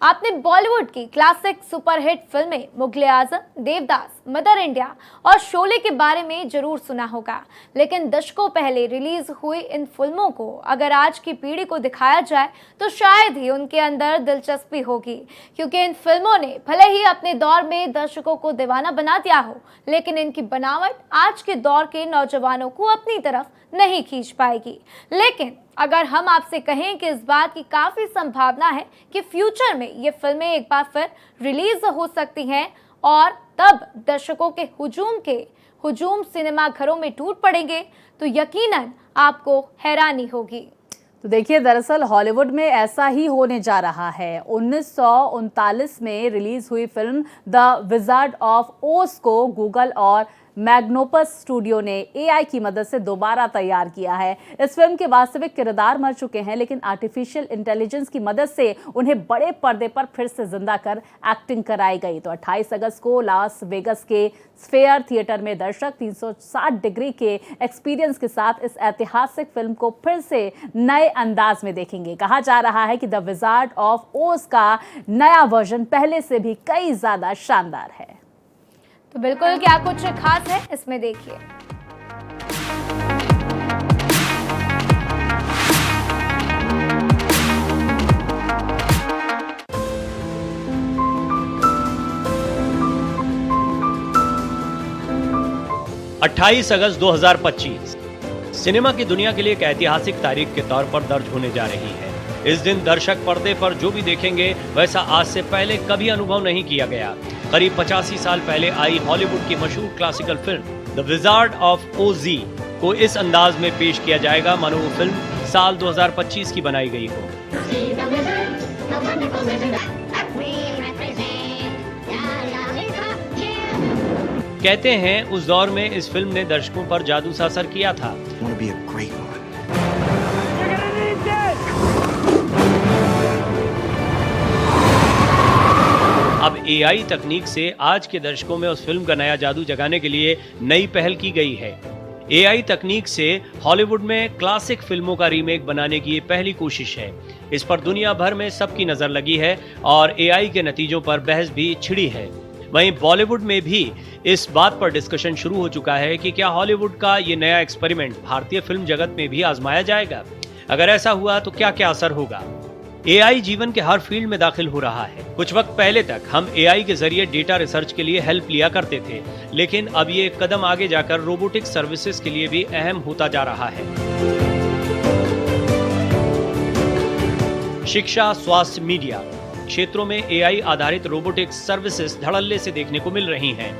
आपने बॉलीवुड की classic superhit फिल्में मुगले आजम, देवदास, मदर इंडिया और शोले के बारे में जरूर सुना होगा, लेकिन दशकों पहले रिलीज हुई इन फिल्मों को अगर आज की पीढ़ी को दिखाया जाए तो शायद ही उनके अंदर दिलचस्पी होगी, क्योंकि इन फिल्मों ने भले ही अपने दौर में दर्शकों को दीवाना बना दिया हो, लेकिन इनकी बनावट आज के दौर के नौजवानों को अपनी तरफ नहीं खींच पाएगी। लेकिन अगर हम आपसे कहें कि इस बात की काफी संभावना है कि फ्यूचर में ये फिल्में एक बार फिर रिलीज हो सकती हैं और तब दर्शकों के हुजूम सिनेमा घरों में टूट पड़ेंगे, तो यकीनन आपको हैरानी होगी। तो देखिए, दरअसल हॉलीवुड में ऐसा ही होने जा रहा है। 1939 में रिलीज हुई फिल्म द विजार्ड ऑफ ओज को गूगल और मैग्नोपस स्टूडियो ने एआई की मदद से दोबारा तैयार किया है। इस फिल्म के वास्तविक किरदार मर चुके हैं, लेकिन आर्टिफिशियल इंटेलिजेंस की मदद से उन्हें बड़े पर्दे पर फिर से जिंदा कर एक्टिंग कराई गई। तो 28 अगस्त को लास वेगस के स्फेयर थिएटर में दर्शक 360 डिग्री के एक्सपीरियंस के साथ इस ऐतिहासिक फिल्म को फिर से नए अंदाज में देखेंगे। कहा जा रहा है कि द विजार्ड ऑफ ओज का नया वर्जन पहले से भी कई ज्यादा शानदार है। तो बिल्कुल क्या कुछ खास है इसमें, देखिए। अट्ठाईस अगस्त 2025 सिनेमा की दुनिया के लिए एक ऐतिहासिक तारीख के तौर पर दर्ज होने जा रही है। इस दिन दर्शक पर्दे पर जो भी देखेंगे वैसा आज से पहले कभी अनुभव नहीं किया गया। करीब 85 साल पहले आई हॉलीवुड की मशहूर classical film the wizard of ओज को इस अंदाज में पेश किया जाएगा मानो वो फिल्म साल 2025 की बनाई गई हो। कहते हैं उस दौर में इस फिल्म ने दर्शकों पर जादू सा असर किया था। अब एआई तकनीक से आज के दर्शकों में उस फिल्म का नया जादू जगाने के लिए नई पहल की गई है। एआई तकनीक से हॉलीवुड में क्लासिक फिल्मों का रीमेक बनाने की ये पहली कोशिश है। इस पर दुनिया भर में सबकी नजर लगी है और एआई के नतीजों पर बहस भी छिड़ी है। वहीं बॉलीवुड में भी इस बात पर डिस्कशन शुरू हो चुका है कि क्या हॉलीवुड का ये नया एक्सपेरिमेंट भारतीय फिल्म जगत में भी आजमाया जाएगा। अगर ऐसा हुआ तो क्या क्या असर होगा। एआई जीवन के हर फील्ड में दाखिल हो रहा है। कुछ वक्त पहले तक हम एआई के जरिए डेटा रिसर्च के लिए हेल्प लिया करते थे, लेकिन अब ये एक कदम आगे जाकर रोबोटिक्स सर्विसेज के लिए भी अहम होता जा रहा है। शिक्षा, स्वास्थ्य, मीडिया क्षेत्रों में एआई आधारित रोबोटिक्स सर्विसेज धड़ल्ले से देखने को मिल रही हैं।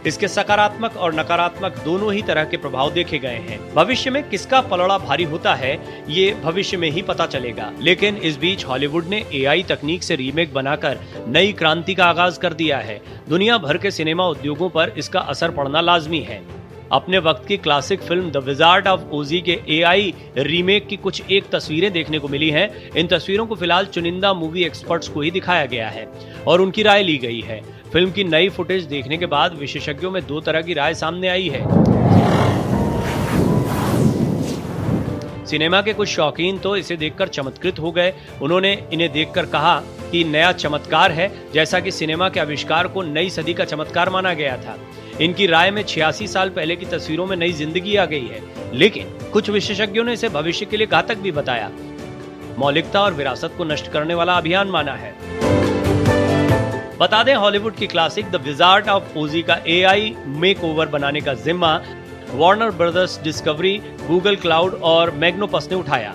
इसके सकारात्मक और नकारात्मक दोनों ही तरह के प्रभाव देखे गए हैं। भविष्य में किसका पलड़ा भारी होता है ये भविष्य में ही पता चलेगा। लेकिन इस बीच हॉलीवुड ने एआई तकनीक से रीमेक बनाकर नई क्रांति का आगाज कर दिया है। दुनिया भर के सिनेमा उद्योगों पर इसका असर पड़ना लाजमी है। अपने वक्त की classic film the wizard of ओज के एआई रीमेक की कुछ एक तस्वीरें देखने को मिली हैं। इन तस्वीरों को फिलहाल चुनिंदा मूवी एक्सपर्ट्स को ही दिखाया गया है और उनकी राय ली गई है। फिल्म की नई फुटेज देखने के बाद विशेषज्ञों में दो तरह की राय सामने आई है। सिनेमा के कुछ शौकीन तो इसे देखकर चमत्कृत हो गए। उन्होंने इन्हें देखकर कहा कि नया चमत्कार है, जैसा कि सिनेमा के आविष्कार को नई सदी का चमत्कार माना गया था। इनकी राय में 86 साल पहले की तस्वीरों में नई जिंदगी आ गई है, लेकिन कुछ विशेषज्ञों ने इसे भविष्य के लिए घातक भी बताया। मौलिकता और विरासत को नष्ट करने वाला अभियान माना है। बता दें, हॉलीवुड की क्लासिक द विजार्ड ऑफ ओज का एआई मेकओवर बनाने का जिम्मा Warner brothers discovery, Google cloud और मैग्नोपस ने उठाया।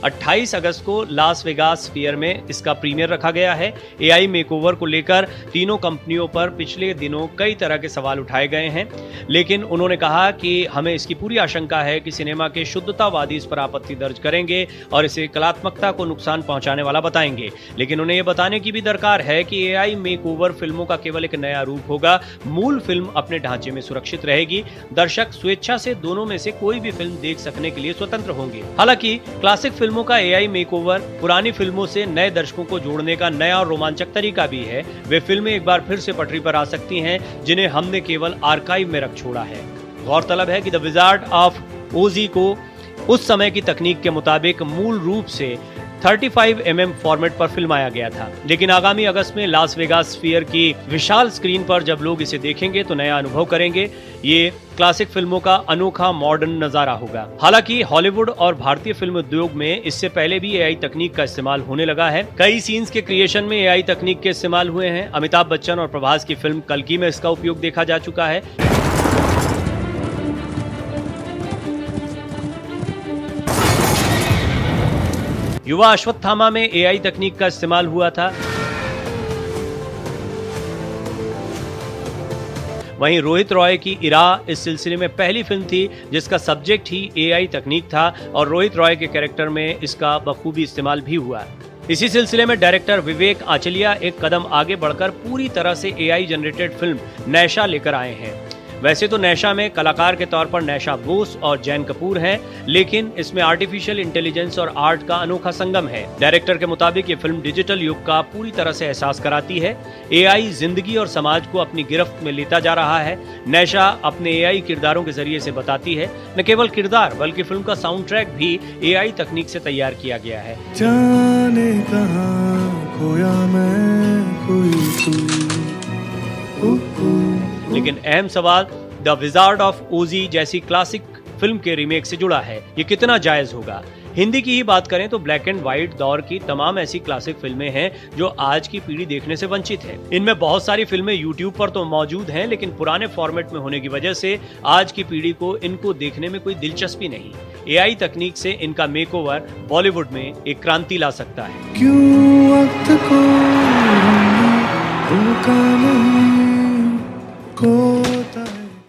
28 अगस्त को लास वेगास स्फीयर में इसका प्रीमियर रखा गया है। एआई मेकओवर को लेकर तीनों कंपनियों पर पिछले दिनों कई तरह के सवाल उठाए गए हैं, लेकिन उन्होंने कहा कि हमें इसकी पूरी आशंका है कि सिनेमा के शुद्धतावादी इस पर आपत्ति दर्ज करेंगे और इसे कलात्मकता को नुकसान पहुंचाने वाला बताएंगे। लेकिन उन्हें यह बताने की भी दरकार है कि एआई मेकओवर फिल्मों का केवल एक नया रूप होगा। मूल फिल्म अपने ढांचे में सुरक्षित रहेगी। दर्शक स्वेच्छा से दोनों में से कोई भी फिल्म देख सकने के लिए स्वतंत्र होंगे। हालांकि क्लासिक फिल्मों का एआई मेकओवर पुरानी फिल्मों से नए दर्शकों को जोड़ने का नया और रोमांचक तरीका भी है। वे फिल्में एक बार फिर से पटरी पर आ सकती हैं, जिन्हें हमने केवल आर्काइव में रख छोड़ा है। गौरतलब है कि द विजार्ड ऑफ ओज को उस समय की तकनीक के मुताबिक मूल रूप से 35mm फॉर्मेट पर फिल्माया गया था। लेकिन आगामी अगस्त में लास वेगास स्फीयर की विशाल स्क्रीन पर जब लोग इसे देखेंगे तो नया अनुभव करेंगे। ये क्लासिक फिल्मों का अनोखा मॉडर्न नजारा होगा। हालांकि हॉलीवुड और भारतीय फिल्म उद्योग में इससे पहले भी एआई तकनीक का इस्तेमाल होने लगा है। कई सीन्स के क्रिएशन में एआई तकनीक के इस्तेमाल हुए हैं। अमिताभ बच्चन और प्रभास की फिल्म कल्कि में इसका उपयोग देखा जा चुका है। युवा अश्वत्थामा में एआई तकनीक का इस्तेमाल हुआ था। वहीं रोहित रॉय की इरा इस सिलसिले में पहली फिल्म थी जिसका सब्जेक्ट ही एआई तकनीक था और रोहित रॉय के कैरेक्टर में इसका बखूबी इस्तेमाल भी हुआ। इसी सिलसिले में डायरेक्टर विवेक आचलिया एक कदम आगे बढ़कर पूरी तरह से एआई जनरेटेड फिल्म नैशा लेकर आए हैं। वैसे तो नैशा में कलाकार के तौर पर नैशा बोस और जैन कपूर हैं, लेकिन इसमें आर्टिफिशियल इंटेलिजेंस और आर्ट का अनोखा संगम है। डायरेक्टर के मुताबिक ये फिल्म डिजिटल युग का पूरी तरह से एहसास कराती है। एआई जिंदगी और समाज को अपनी गिरफ्त में लेता जा रहा है। नैशा अपने एआई किरदारों के जरिए से बताती है। न केवल किरदार बल्कि फिल्म का साउंड ट्रैक भी एआई तकनीक से तैयार किया गया है। जाने कहां खोया मैं कोई लेकिन अहम सवाल द विजार्ड ऑफ ओजी जैसी क्लासिक फिल्म के रीमेक से जुड़ा है। ये कितना जायज होगा? हिंदी की ही बात करें तो ब्लैक एंड व्हाइट दौर की तमाम ऐसी क्लासिक फिल्में हैं जो आज की पीढ़ी देखने से वंचित है। इनमें बहुत सारी फिल्में यूट्यूब पर तो मौजूद हैं, लेकिन पुराने फॉर्मेट में होने की वजह से आज की पीढ़ी को इनको देखने में कोई दिलचस्पी नहीं। एआई तकनीक से इनका मेकओवर बॉलीवुड में एक क्रांति ला सकता है। क्यों वक्त को रोका नहीं को